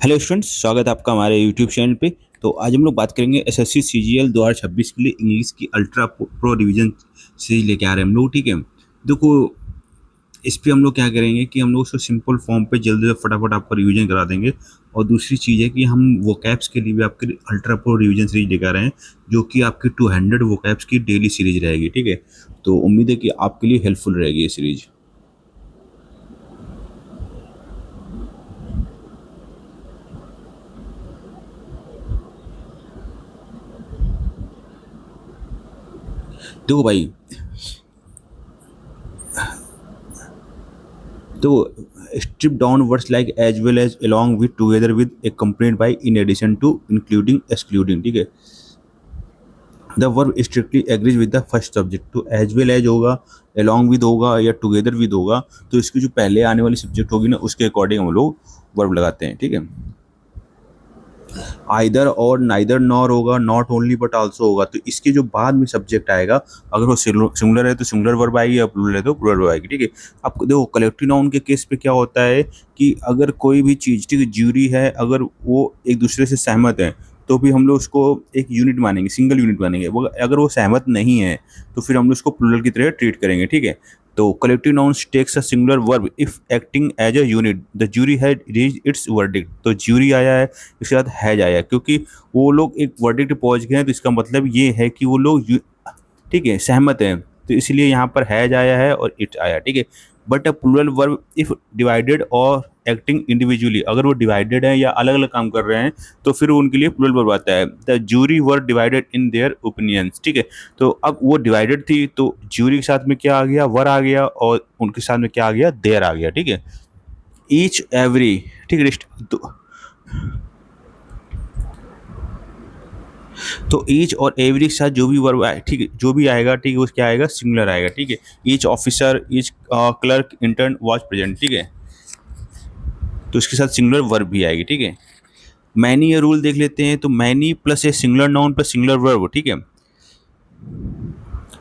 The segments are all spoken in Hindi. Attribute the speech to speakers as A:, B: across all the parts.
A: हेलो स्टूडेंट्स, स्वागत है आपका हमारे यूट्यूब चैनल पे। तो आज हम लोग बात करेंगे एसएससी सीजीएल 2026 के लिए इंग्लिश की अल्ट्रा प्रो रिवीजन सीरीज लेके आ रहे हैं हम लोग। ठीक है, देखो इस पे हम लोग क्या करेंगे कि हम लोग उसको सिंपल फॉर्म पे जल्दी से फटाफट आपका रिवीजन करा देंगे। और दूसरी चीज़ है कि हम वोकैब्स के लिए भी आपके अल्ट्रा प्रो रिवीजन सीरीज लेकर आ रहे हैं, जो कि आपकी 200 वोकैब्स की डेली सीरीज रहेगी। ठीक है, तो उम्मीद है कि आपके लिए हेल्पफुल रहेगी ये सीरीज। देखो भाई, तो strip down words like as well as along with together with accompanied by in addition to including excluding। ठीक है, the verb strictly agrees with the first subject. तो एज वेल एज होगा, along with होगा या टुगेदर विद होगा, तो इसकी जो पहले आने वाली सब्जेक्ट होगी ना उसके अकॉर्डिंग हम लोग वर्ब लगाते हैं। ठीक है, आइदर और नाइदर नॉर होगा, नॉट ओनली बट आल्सो होगा, तो इसके जो बाद में सब्जेक्ट आएगा अगर वो सिंगुलर है तो सिंगुलर वर्ब आएगी, या प्लूरल है तो प्लूरल वर्ब आएगी। ठीक है, अब देखो कलेक्टिव नाउन के केस पे क्या होता है कि अगर कोई भी चीज़, ठीक है, ज्यूरी है, अगर वो एक दूसरे से सहमत है तो भी हम लोग उसको एक यूनिट मानेंगे, सिंगल यूनिट मानेंगे। अगर वो सहमत नहीं है तो फिर हम लोग उसको प्लूरल की तरह ट्रीट करेंगे। ठीक है, तो collective nouns takes a singular verb if acting as a unit. The jury had reached its verdict. तो ज्यूरी आया है, इसके साथ हैज आया है, क्योंकि वो लोग एक वर्डिक्ट पहुंच गए हैं, तो इसका मतलब ये है कि वो लोग ठीक है सहमत हैं, तो इसलिए यहाँ पर हैज आया है और इट आया। ठीक है, but a plural verb if divided or acting individually, अगर वो डिवाइडेड है या अलग अलग काम कर रहे हैं तो फिर उनके लिए प्लूरल वर्ब आता है। The jury were divided in their opinions. ठीक है, तो अब वो डिवाइडेड थी तो ज्यूरी के साथ में क्या आ गया, वर आ गया, और उनके साथ में क्या आ गया, देयर आ गया। ठीक है, ईच एवरी, ठीक है, तो ईच और एवरी के साथ जो भी वर्ब आए, ठीक है, जो भी आएगा, ठीक है, वो क्या आएगा, सिंगुलर आएगा। ठीक है, each officer, each clerk, intern was present. ठीक है, तो इसके साथ सिंगुलर वर्ब भी आएगी। ठीक है, मैनी ये रूल देख लेते हैं। तो many plus a singular noun plus singular verb. ठीक है,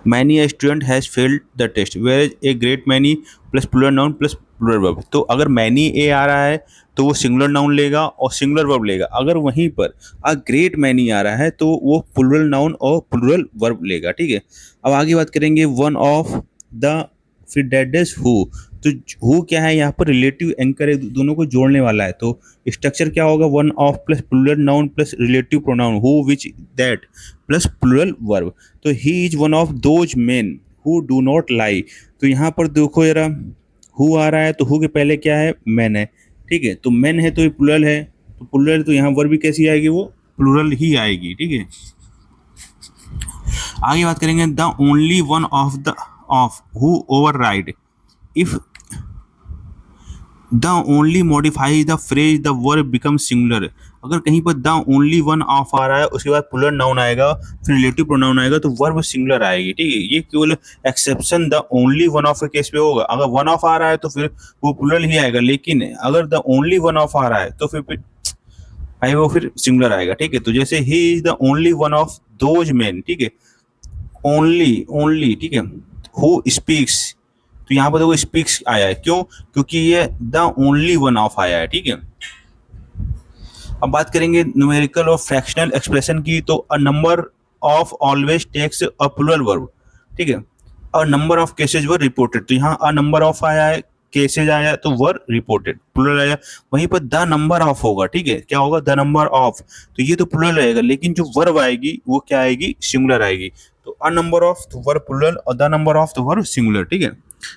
A: many a student has failed the test, where a great many plus plural noun plus plural verb. तो अगर मैनी ए आ रहा है तो वो सिंगुलर नाउन लेगा और सिंगुलर वर्ब लेगा। अगर वहीं पर अ ग्रेट मैनी आ रहा है तो वो प्लूरल नाउन और प्लूरल वर्ब लेगा। ठीक है, अब आगे बात करेंगे वन ऑफ द, फिर डेट इज हु। तो हु क्या है, यहाँ पर रिलेटिव एंकर है, दोनों को जोड़ने वाला है। तो स्ट्रक्चर क्या होगा, one of plus plural noun plus relative pronoun, who which that plus plural verb. तो he is one of those men who do not lie. तो यहाँ पर देखो जरा, हु आ रहा है तो हु के पहले क्या है, मैन है। ठीक है, तो मैन है तो ये प्लूरल है, तो प्लूरल, तो यहाँ वर्ब भी कैसी आएगी, वो प्लूरल ही आएगी। ठीक है, आगे बात करेंगे the only one of the of who over ride if the only modify the phrase the verb become singular. अगर कहीं पर द ओनली वन ऑफ आ रहा है, उसके बाद प्लूरल नाउन आएगा, फिर रिलेटिव प्रोनाउन आएगा, तो वर्ब सिंगुलर आएगी। ठीक है, ये केवल exception the only one of के केस पे होगा। अगर वन ऑफ आ रहा है तो फिर वो प्लूरल ही आएगा, लेकिन अगर द ओनली वन ऑफ आ रहा है तो फिर भाई वो फिर सिंगुलर आएगा। ठीक है, तो जैसे he is the only one of those main. ठीक है, ओनली ओनली, ठीक है, हु स्पीक्स, तो यहाँ पर देखो स्पीक्स आया है, क्यों, क्योंकि ये द ओनली वन ऑफ आया है। ठीक है, अब बात करेंगे न्यूमेरिकल और फ्रैक्शनल एक्सप्रेशन की। तो a number of always takes a plural verb. ठीक है, a number of cases were reported, तो यहाँ अ नंबर ऑफ आया है, केसेज आया तो वर रिपोर्टेड प्लूरल आया। वहीं पर द नंबर ऑफ होगा, ठीक है, क्या होगा, द नंबर ऑफ, तो ये तो प्लूरल रहेगा, लेकिन जो वर्ब आएगी वो क्या आएगी, सिंगुलर आएगी। तो अ नंबर ऑफ तो वर्ब प्लूरल और द नंबर ऑफ तो वर्ब सिंगुलर। ठीक है,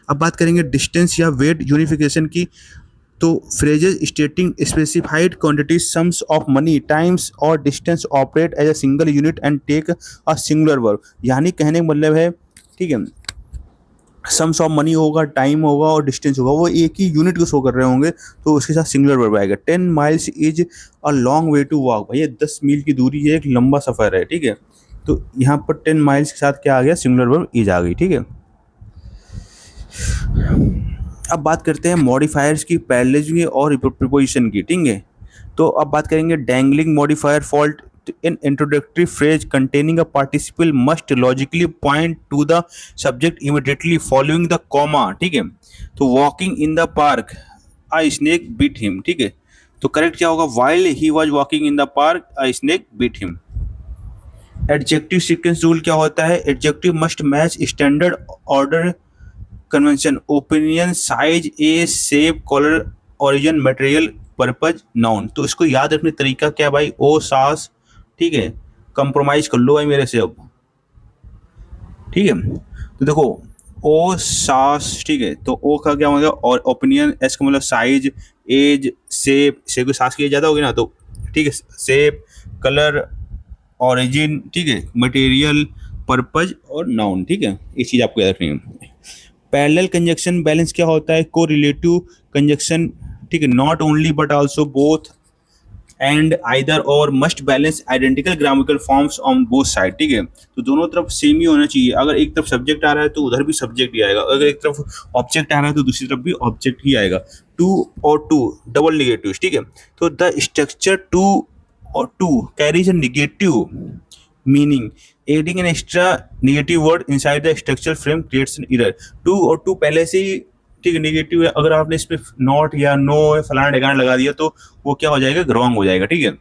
A: अब बात करेंगे डिस्टेंस या वेट यूनिफिकेशन की। तो phrases stating specified quantity sums of money times और distance operate as a single unit and take a singular verb. यानी कहने का मतलब है, ठीक है, सम्स ऑफ मनी होगा, टाइम होगा और डिस्टेंस होगा, वो एक ही यूनिट को शो कर रहे होंगे, तो उसके साथ सिंगुलर वर्ब आएगा। 10 miles is a long way to walk, भैया 10 मील की दूरी है, एक लंबा सफ़र है। ठीक है, तो यहाँ पर 10 माइल्स के साथ क्या आ गया, सिंगुलर वर्ब इज आ गई। ठीक है, अब बात करते हैं मॉडिफायर्स की, पैरेललिज्म और प्रीपोजिशन की। ठीक है, तो अब बात करेंगे dangling modifier fault in introductory phrase containing a participle must logically point to the subject immediately following the comma. ठीक है, तो walking in the park a snake bit him. ठीक है, तो करेक्ट क्या होगा, while he was walking in the park a snake bit him. Adjective sequence rule क्या होता है, adjective must match standard order convention, opinion, size, age, shape, colour, origin, material, purpose, noun. तो इसको याद रखने का तरीका क्या भाई, ओ सास, ठीक है, कंप्रोमाइज कर लो भाई मेरे से अब, ठीक है। तो देखो ओ सास, ठीक है, तो ओ का क्या होगा, और ओपिनियन, एस का मतलब साइज, एज, शेप, शेप की सास की ज़्यादा होगी ना, तो ठीक है, शेप, कलर, ओरिजिन, ठीक है, मटेरियल, पर्पज और नाउन, ठीक है, ये चीज़ आपको याद रखनी है। पैरेलल कंजक्शन बैलेंस क्या होता है, को रिलेटिव कंजक्शन, ठीक है, not only but also both and either और must balance identical grammatical forms on both side, ठीक है। तो दोनों तरफ सेम ही होना चाहिए, अगर एक तरफ सब्जेक्ट आ रहा है तो उधर भी सब्जेक्ट ही आएगा, अगर एक तरफ ऑब्जेक्ट आ रहा है तो दूसरी तरफ भी ऑब्जेक्ट ही आएगा। टू और टू डबल नेगेटिव, ठीक है। तो द स्ट्रक्चर टू और to carries a negative meaning, adding an extra negative word inside the structure frame creates an error. Too और टू पहले से ही, ठीक है, नेगेटिव है, अगर आपने इस पे नॉट या नो या फलाना ठिकाना लगा दिया तो वो क्या हो जाएगा, रॉन्ग हो जाएगा, ठीक है।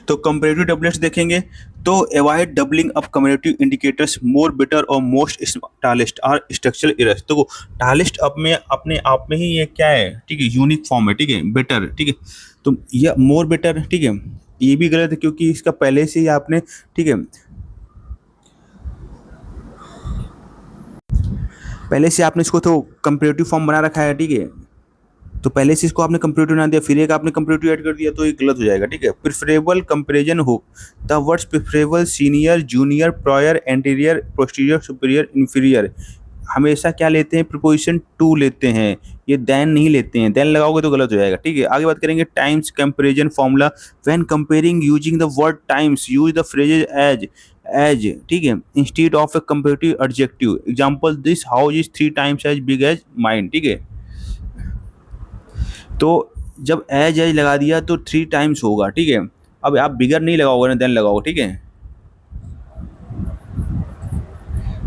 A: तो कंपेरेटिव डबलेट्स देखेंगे, तो avoid doubling up comparative indicators, more better और most tallest are structural errors. तो टालेस्ट अप में अपने आप में ही ये क्या है, ठीक है, यूनिक फॉर्म है, ठीक है, बेटर, ठीक है। तो यह मोर बेटर, ठीक है, ये भी गलत है क्योंकि इसका पहले से ही आपने, ठीक है, पहले से आपने इसको तो कंपेरेटिव फॉर्म बना रखा है, ठीक है। तो पहले से इसको आपने कंपेरेटिव ना दिया, फिर एक आपने कंपेरेटिव ऐड कर दिया तो ये गलत हो जाएगा, ठीक है। प्रेफरेबल कंपैरिजन हो, the words preferable, senior, junior, prior, anterior, posterior, superior, inferior हमेशा क्या लेते हैं, प्रीपोजिशन टू लेते हैं, ये देन नहीं लेते हैं, देन लगाओगे तो गलत हो जाएगा, ठीक है। आगे बात करेंगे times comparison formula, when comparing using the word times use the phrases as, ठीक है, instead of a comparative adjective. Example, this house is 3 times as big as mine, ठीक है। तो जब एज लगा दिया तो 3 टाइम्स होगा, ठीक है। अब आप बिगर नहीं लगाओगे ना, देन लगाओगे, ठीक है।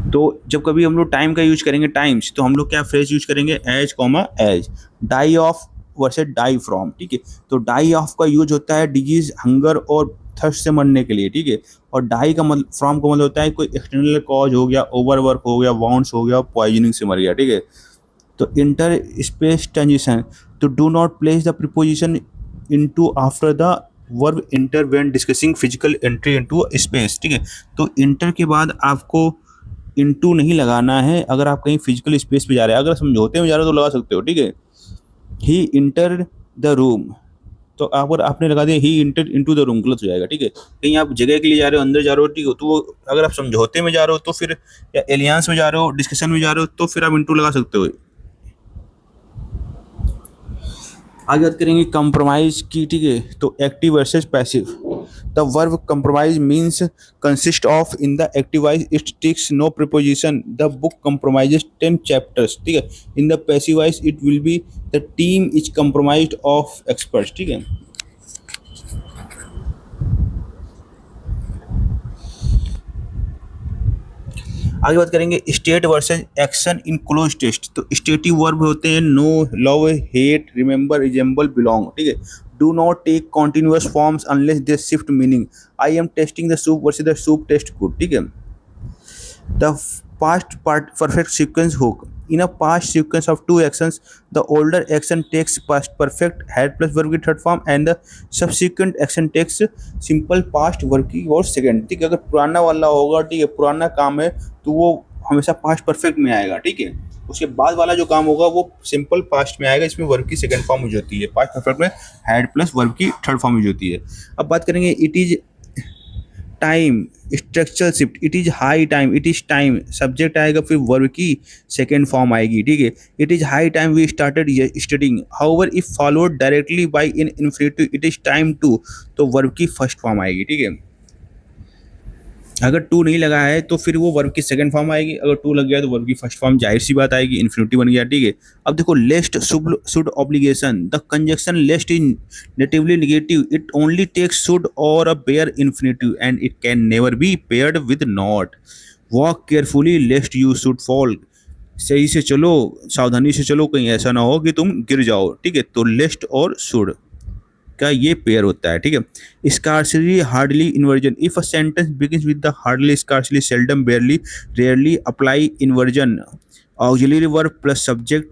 A: तो जब कभी हम लोग टाइम का यूज करेंगे, टाइम्स, तो हम लोग क्या फ्रेज यूज करेंगे, as comma as. Die of versus die from, ठीक है। तो डाई ऑफ का यूज होता है डिजीज, हंगर और थर्स्ट से मरने के लिए, ठीक है। और डाई का मतलब, फ्रॉम का मतलब होता है कोई एक्सटर्नल कॉज हो गया, ओवरवर्क हो गया, वाउंड्स हो गया, पॉइजनिंग से मर गया, ठीक है। तो इंटर स्पेस ट्रांजिशन, तो do not place the preposition into after the verb inter when discussing physical entry into space, ठीक है। तो इंटर के बाद आपको इनटू नहीं लगाना है अगर आप कहीं फिजिकल स्पेस पे जा रहे हैं, अगर समझौते में जा रहे हो तो लगा सकते हो, ठीक है। ही इंटर द रूम, तो अगर आपने लगा दिया ही इंटर इनटू द रूम, गलत हो जाएगा, ठीक है। कहीं आप जगह के लिए जा रहे हो, अंदर जा रहे हो, ठीक है, तो वो अगर आप समझौते में जा रहे हो तो फिर, या एलियंस में जा रहे हो, डिस्कशन में जा रहे हो, तो फिर आप इंटू लगा सकते हो। आगे बात करेंगे कंप्रोमाइज की, ठीक है। तो active versus passive, the verb compromise means consist of, in the active voice it takes no preposition, the book compromises 10 chapters, ठीक है। In the passive voice it will be the team is compromised of experts, ठीक है। आगे बात करेंगे state versus action in cloze test, तो स्टेटिव वर्ब होते हैं know, love, hate, remember, resemble, belong, ठीक है। Do not take continuous forms unless they shift meaning, I am testing the soup versus the soup taste good, ठीक है। The past perfect sequence hook, in a past sequence of two actions the older action takes past perfect had plus verb की third form and the subsequent action takes simple past verb की और सेकंड, ठीक है। अगर पुराना वाला होगा, ठीक है, पुराना काम है तो वो हमेशा पास्ट परफेक्ट में आएगा, ठीक है। उसके बाद वाला जो काम होगा वो सिंपल पास्ट में आएगा, इसमें वर्ब की सेकंड फॉर्म यूज होती है, पास्ट परफेक्ट में हैड प्लस वर्ब की थर्ड फॉर्म यूज होती है। अब बात करेंगे it is time, structural shift, it is high time, it is time, subject आएगा फिर वर्ब की सेकेंड फॉर्म आएगी, ठीक है। It is high time we started studying, however if followed directly by an infinitive it is time to, तो वर्ब की फर्स्ट फॉर्म आएगी, ठीक है। अगर टू नहीं लगा है तो फिर वो वर्ब की सेकंड फॉर्म आएगी, अगर टू लग गया तो वर्ब की फर्स्ट फॉर्म, जाहिर सी बात आएगी, इन्फिनिटी बन गया, ठीक है। अब देखो lest should obligation, the conjunction lest is natively negative, it only takes should और a bare infinitive and it can never be paired with not, walk carefully lest you should fall, सही से चलो, सावधानी से चलो, कहीं ऐसा ना हो कि तुम गिर जाओ, ठीक है। तो लेस्ट और शुड का ये पेयर होता है, ठीक है। Scarcely hardly inversion, if a sentence begins with the hardly scarcely seldom बेयरली rarely apply inversion auxiliary verb plus subject,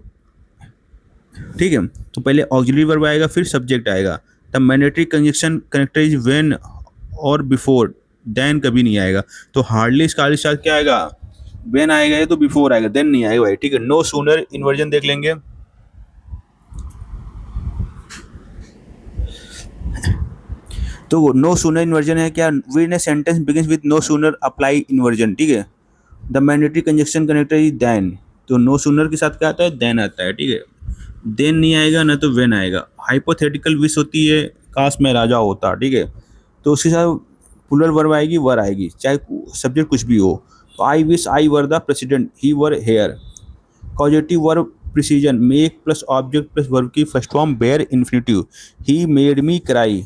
A: ठीक है। तो पहले ऑक्सिलरी वर्ब आएगा फिर सब्जेक्ट आएगा। The mandatory conjunction connector is when और बिफोर, देन कभी नहीं आएगा। तो हार्डली इसका साथ क्या आएगा, व्हेन आएगा, ये तो बिफोर आएगा, देन नहीं आएगा भाई, ठीक है। नो सूनर इन्वर्जन देख लेंगे। तो नो सूनर इन्वर्जन है क्या, when a sentence begins with no sooner apply inversion, ठीक है। The mandatory conjunction connector is then, तो नो सूनर के साथ क्या आता है, देन आता है, ठीक है। देन नहीं आएगा ना, तो वेन आएगा। हाइपोथेटिकल विश होती है, काश मैं राजा होता, ठीक है। तो उसके साथ प्लूरल वर्ब आएगी, वर आएगी, चाहे सब्जेक्ट कुछ भी हो। तो I wish I were the president, he were here. Causative verb precision, make plus object plus verb की first form bare infinitive, he made me cry.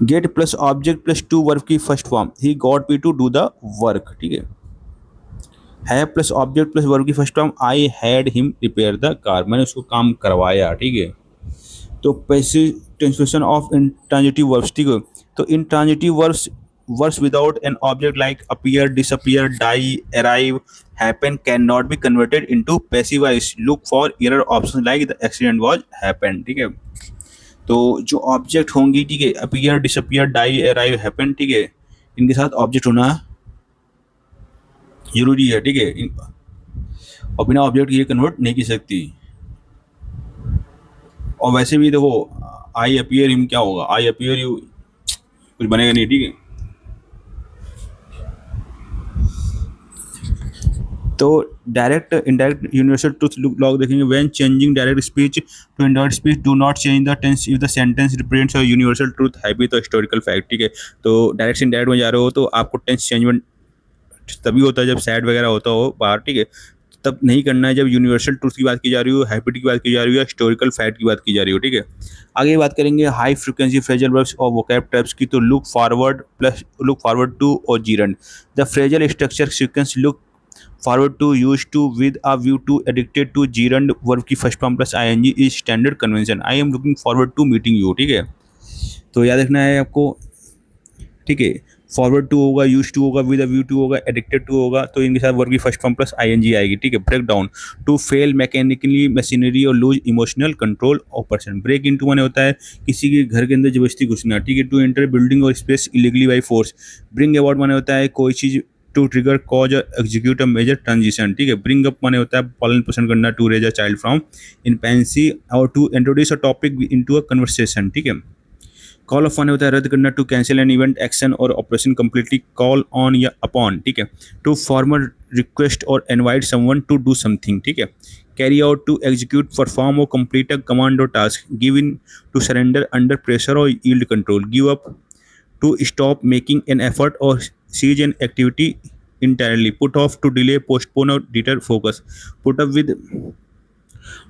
A: Get plus object plus to verb की first form, he got me to do the work, ठीक है। Have plus object plus verb की first form, I had him repair the car, मैंने उसको काम करवाया, ठीक है। तो passive translation of intransitive verbs, ठीक है। तो intransitive verbs, verbs without an object like appear, disappear, die, arrive, happen can not be converted into passive voice, look for error option like the accident was happen, ठीक है। तो जो ऑब्जेक्ट होंगी, ठीक है, appear, disappear, die, arrive, happen, ठीक है, इनके साथ ऑब्जेक्ट होना जरूरी है, ठीक है। और बिना ऑब्जेक्ट ये कन्वर्ट नहीं की सकती। और वैसे भी देखो, आई अपीयर हिम क्या होगा, आई अपीयर यू, कुछ बनेगा नहीं, ठीक है। तो direct indirect universal truth log देखेंगे, when changing direct speech to indirect speech do not change the tense if the sentence represents a universal truth heavy तो हिस्टोरिकल फैक्ट, ठीक है। तो डायरेक्ट से इनडायरेक्ट में जा रहे हो तो आपको टेंस चेंजमेंट तभी होता है जब सैड वगैरह होता हो बाहर, ठीक है। तब नहीं करना है जब यूनिवर्सल ट्रूथ की बात की जा रही हो, हैबिट की बात की जा रही हो, या हिस्टोरिकल फैक्ट की बात की जा रही हो, ठीक है। आगे बात करेंगे हाई फ्रीक्वेंसी फ्रेजल वर्ब्स और वोकैब टाइप्स की। तो look forward plus look forward to और gerund, the phrasal structure sequence look forward to, use to, with a view to, addicted to, gerund verb की first form plus ING is standard convention, I am looking forward to meeting you, ठीक है। तो याद रखना है आपको, ठीक है। फॉरवर्ड टू होगा, यूज टू होगा, विद अ व्यू टू होगा, एडिक्टेड टू होगा, तो इनके साथ वर्ब की फर्स्ट फॉर्म प्लस आईएनजी आएगी, ठीक है। Break down, to fail mechanically machinery और lose emotional control of person. Break into माने होता है किसी के घर के अंदर जबरदस्ती घुसना, ठीक है। To enter building or space illegally by force. Bring about माने होता है कोई चीज, to trigger cause execute a major transition, ठीक है। ब्रिंग अप माने होता है पालन पोषण करना, to raise a child from infancy, और to introduce a topic into a conversation, ठीक है। कॉल ऑफ माने होता है रद्द करना, to cancel an event, action और ऑपरेशन कंप्लीटली कॉल ऑन या अपॉन, ठीक है। टू फॉर्मल रिक्वेस्ट और invite someone to do something, ठीक है। Carry out, to execute, perform और कंप्लीट अ कमांड और task. Give in, to surrender under pressure और yield control. Give up, to stop making an effort और cease an activity entirely. Put off, to delay, postpone or deter focus. Put up with,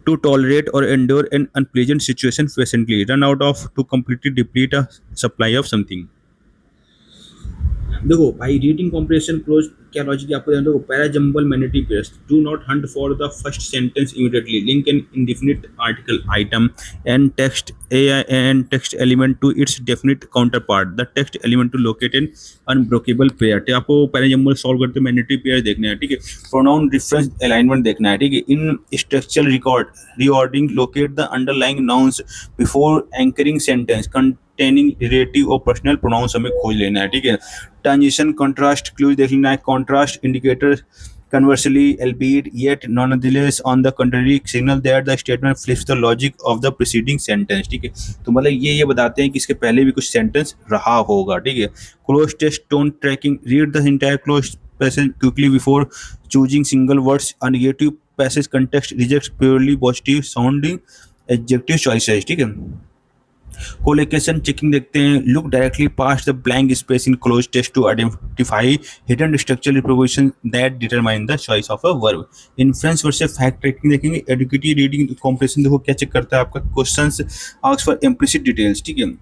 A: to tolerate or endure an unpleasant situation patiently. Run out of, to completely deplete a supply of something. देखो भाई, रीडिंग कॉम्प्रिहेंशन क्लोज क्या लॉजिक है आपको ध्यान दो। पैरा जंबल मैनिटी pairs, do not hunt for the first sentence immediately, link an indefinite article item and text element to its definite counterpart, the text element to locate an unbreakable pair. आपको पैरा जंबल सॉल्व करते मैनिटी पेयर देखना है, ठीक है। प्रोनाउन डिफरेंस अलाइनमेंट देखना है, ठीक है। In structural record reordering locate the underlying nouns before anchoring sentence containing relative और पर्सनल प्रोनाउंस हमें खोज लेना है, ठीक है। ट्रांजिशन कंट्रास्ट क्लूज देख लेना है। Contrast indicator conversely albeit yet nonetheless on the contrary signal that the statement flips the logic of the preceding sentence, ठीक है। तो मतलब ये बताते हैं कि इसके पहले भी कुछ सेंटेंस रहा होगा, ठीक है। Cloze test tone tracking, read the entire cloze passage quickly before choosing single words. A negative passage context rejects purely positive sounding adjective choices, ठीक है। कोलोकेशन चेकिंग देखते हैं। Look directly past the blank space in cloze text to identify hidden structural proposition that determine the choice of a verb. Influence versus fact tracking देखेंगे। एडुकेटिव रीडिंग कॉम्प्रिहेंशन देखो क्या चेक करता है आपका। Questions ask for implicit details, ठीक है।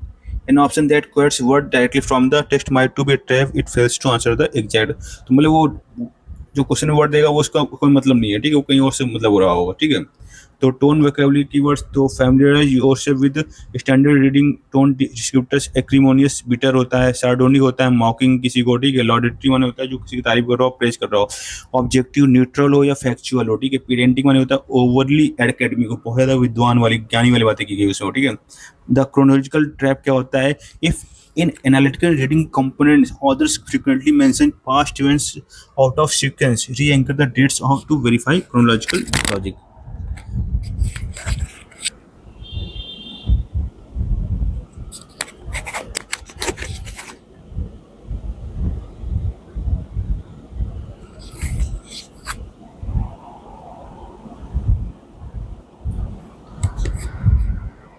A: An option that quotes word directly from the text might to be a trap, it fails to answer the exact। तो मतलब वो जो क्वेश्चन वर्ड देगा वो उसका कोई मतलब नहीं है, ठीक है, वो कहीं और से मतलब हो रहा होगा, ठीक है। तो टोन वोकैबुलरी कीवर्ड्स, तो familiarise yourself with standard reading tone descriptors. Acrimonious bitter होता है, सार्डोनिक होता है मॉकिंग किसी को, ठीक है। लॉडेटरी माने होता है जो किसी की तारीफ कर रहा हो, प्रेज कर रहा हो। ऑब्जेक्टिव न्यूट्रल हो या फैक्चुअल हो, ठीक है। पेरेंटिंग माने होता है ओवरली एकेडमिक हो, बहुत ज्यादा विद्वान वाली ज्ञानी वाली बातें की गई उसमें, ठीक है। द क्रोनोलॉजिकल ट्रैप क्या होता है, if in analytical reading components, authors frequently mention past events out of sequence, re-anchor the dates of to verify chronological logic.